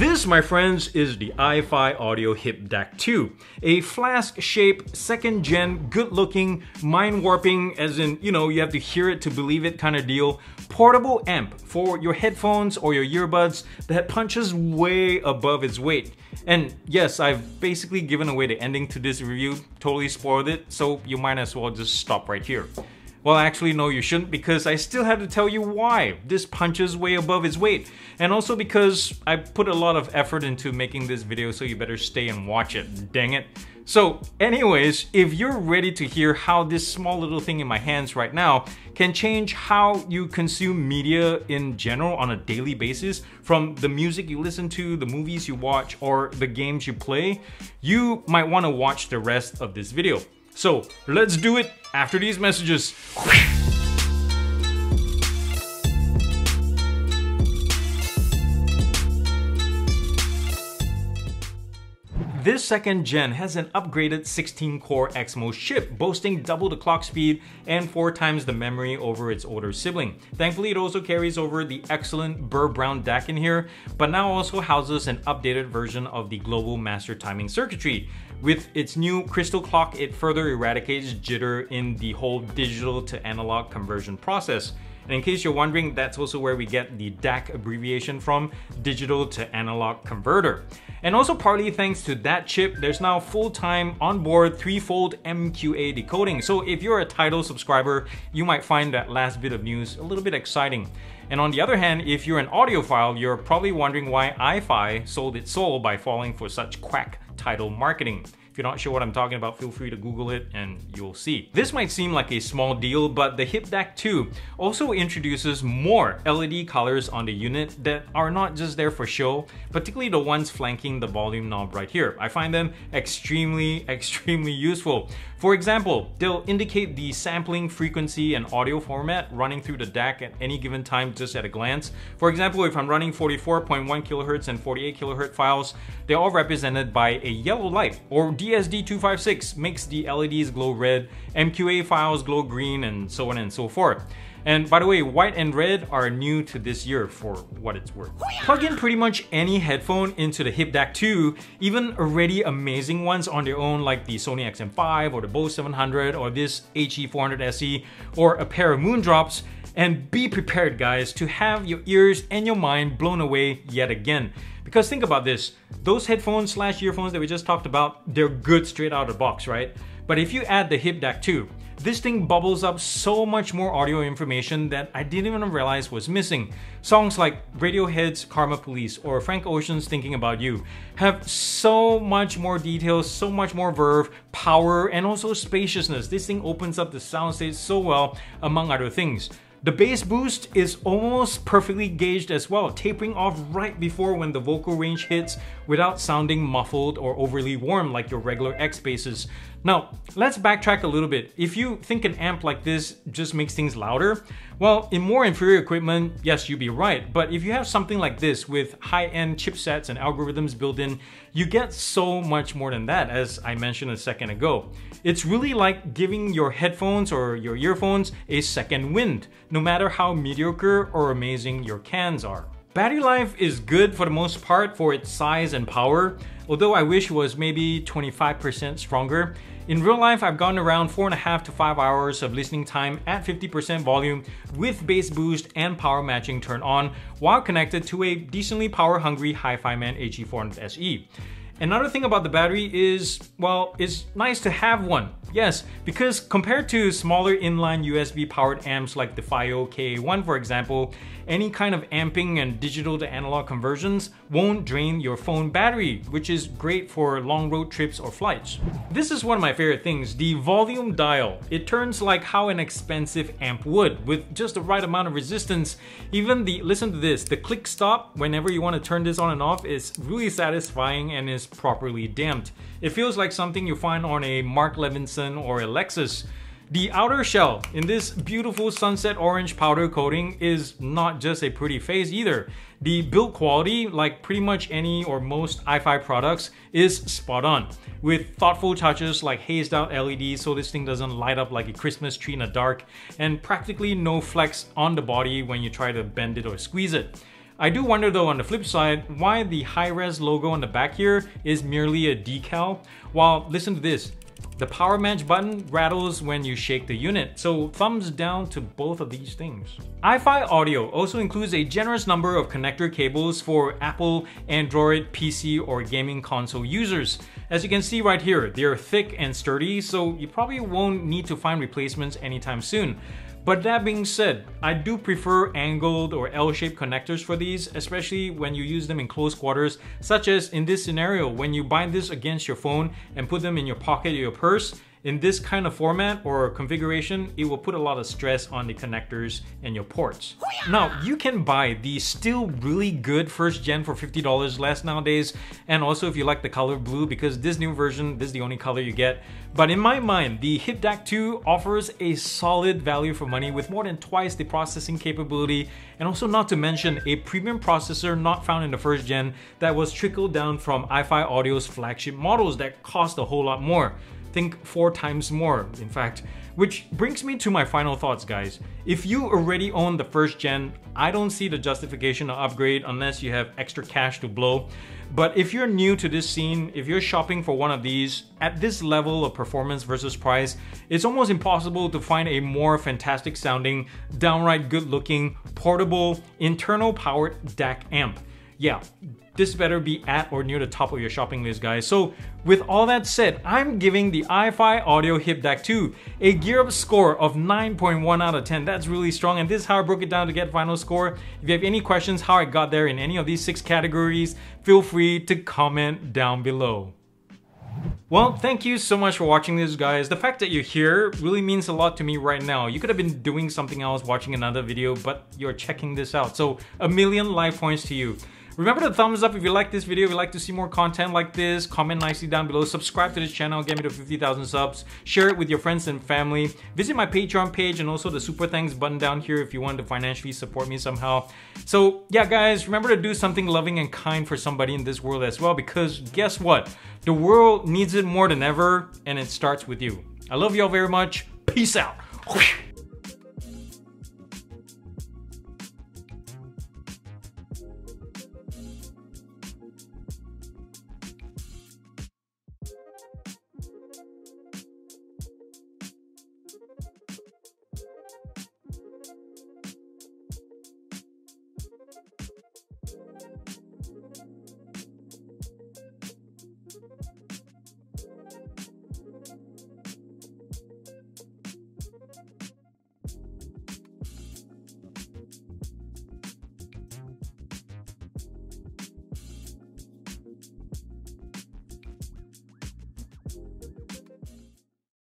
This, my friends, is the IFI Audio HIP DAC 2, a flask-shaped, second-gen, good-looking, mind-warping, as in, you have to hear it to believe it kind of deal, portable amp for your headphones or your earbuds that punches way above its weight. And yes, I've basically given away the ending to this review, totally spoiled it, so you might as well just stop right here. Well, actually, no, you shouldn't, because I still have to tell you why this punches way above its weight. And also because I put a lot of effort into making this video, so you better stay and watch it, dang it. So anyways, if you're ready to hear how this small little thing in my hands right now can change how you consume media in general on a daily basis, from the music you listen to, the movies you watch, or the games you play, you might want to watch the rest of this video. So let's do it after these messages. This second gen has an upgraded 16-core XMOS chip, boasting double the clock speed and 4 times the memory over its older sibling. Thankfully, it also carries over the excellent Burr Brown DAC in here, but now also houses an updated version of the global master timing circuitry. With its new crystal clock, it further eradicates jitter in the whole digital to analog conversion process. And in case you're wondering, that's also where we get the DAC abbreviation from, digital to analog converter. And also partly thanks to that chip, there's now full-time onboard 3-fold MQA decoding. So if you're a Tidal subscriber, you might find that last bit of news a little bit exciting. And on the other hand, if you're an audiophile, you're probably wondering why IFI sold its soul by falling for such quack Tidal marketing. If you're not sure what I'm talking about, feel free to Google it and you'll see. This might seem like a small deal, but the HIP DAC 2 also introduces more LED colors on the unit that are not just there for show, particularly the ones flanking the volume knob right here. I find them extremely useful. For example, they'll indicate the sampling frequency and audio format running through the DAC at any given time just at a glance. For example, if I'm running 44.1 kHz and 48 kHz files, they're all represented by a yellow light, or DSD256 makes the LEDs glow red, MQA files glow green, and so on and so forth. And by the way, white and red are new to this year for what it's worth. Plug in pretty much any headphone into the HIP DAC 2, even already amazing ones on their own like the Sony XM5 or the Bose 700 or this HE400 SE or a pair of Moondrops, and be prepared, guys, to have your ears and your mind blown away yet again. Because think about this, those headphones / earphones that we just talked about, they're good straight out of the box, right? But if you add the HIP DAC 2, this thing bubbles up so much more audio information that I didn't even realize was missing. Songs like Radiohead's Karma Police or Frank Ocean's Thinking About You have so much more detail, so much more verve, power, and also spaciousness. This thing opens up the soundstage so well, among other things. The bass boost is almost perfectly gauged as well, tapering off right before when the vocal range hits without sounding muffled or overly warm like your regular X basses. Now, let's backtrack a little bit. If you think an amp like this just makes things louder, well, in more inferior equipment, yes, you'd be right. But if you have something like this with high-end chipsets and algorithms built in, you get so much more than that, as I mentioned a second ago. It's really like giving your headphones or your earphones a second wind, no matter how mediocre or amazing your cans are. Battery life is good for the most part for its size and power, although I wish it was maybe 25% stronger. In real life, I've gotten around 4.5 to 5 hours of listening time at 50% volume with bass boost and power matching turned on while connected to a decently power-hungry Hi-Fi-Man HE400 SE. Another thing about the battery is, well, it's nice to have one. Yes, because compared to smaller inline USB powered amps like the FiO KA1 for example, any kind of amping and digital to analog conversions won't drain your phone battery, which is great for long road trips or flights. This is one of my favorite things, the volume dial. It turns like how an expensive amp would, with just the right amount of resistance. Even listen to this, the click stop whenever you want to turn this on and off is really satisfying and is properly damped. It feels like something you find on a Mark Levinson or a Lexus. The outer shell in this beautiful sunset orange powder coating is not just a pretty face either. The build quality, like pretty much any or most IFI products, is spot on, with thoughtful touches like hazed out LEDs so this thing doesn't light up like a Christmas tree in the dark, and practically no flex on the body when you try to bend it or squeeze it. I do wonder though on the flip side why the high-res logo on the back here is merely a decal. While, listen to this, the power match button rattles when you shake the unit, so thumbs down to both of these things. IFI Audio also includes a generous number of connector cables for Apple, Android, PC, or gaming console users. As you can see right here, they're thick and sturdy, so you probably won't need to find replacements anytime soon. But that being said, I do prefer angled or L-shaped connectors for these, especially when you use them in close quarters, such as in this scenario when you bind this against your phone and put them in your pocket or your purse. In this kind of format or configuration, it will put a lot of stress on the connectors and your ports. Now, you can buy the still really good first gen for $50 less nowadays, and also if you like the color blue, because this new version, this is the only color you get. But in my mind, the HIP DAC 2 offers a solid value for money with more than twice the processing capability, and also not to mention a premium processor not found in the first gen that was trickled down from IFI Audio's flagship models that cost a whole lot more. Think 4 times more, in fact. Which brings me to my final thoughts, guys. If you already own the first gen, I don't see the justification to upgrade unless you have extra cash to blow. But if you're new to this scene, if you're shopping for one of these, at this level of performance versus price, it's almost impossible to find a more fantastic sounding, downright good looking, portable, internal powered DAC amp. Yeah, this better be at or near the top of your shopping list, guys. So with all that said, I'm giving the IFI Audio HIP DAC 2 a GearUP score of 9.1 out of 10. That's really strong, and this is how I broke it down to get final score. If you have any questions how I got there in any of these 6 categories, feel free to comment down below. Well, thank you so much for watching this, guys. The fact that you're here really means a lot to me right now. You could have been doing something else, watching another video, but you're checking this out. So a million life points to you. Remember to thumbs up if you like this video, if you'd like to see more content like this, comment nicely down below, subscribe to this channel, get me to 50,000 subs, share it with your friends and family, visit my Patreon page and also the super thanks button down here if you want to financially support me somehow. So yeah guys, remember to do something loving and kind for somebody in this world as well, because guess what? The world needs it more than ever, and it starts with you. I love you all very much. Peace out.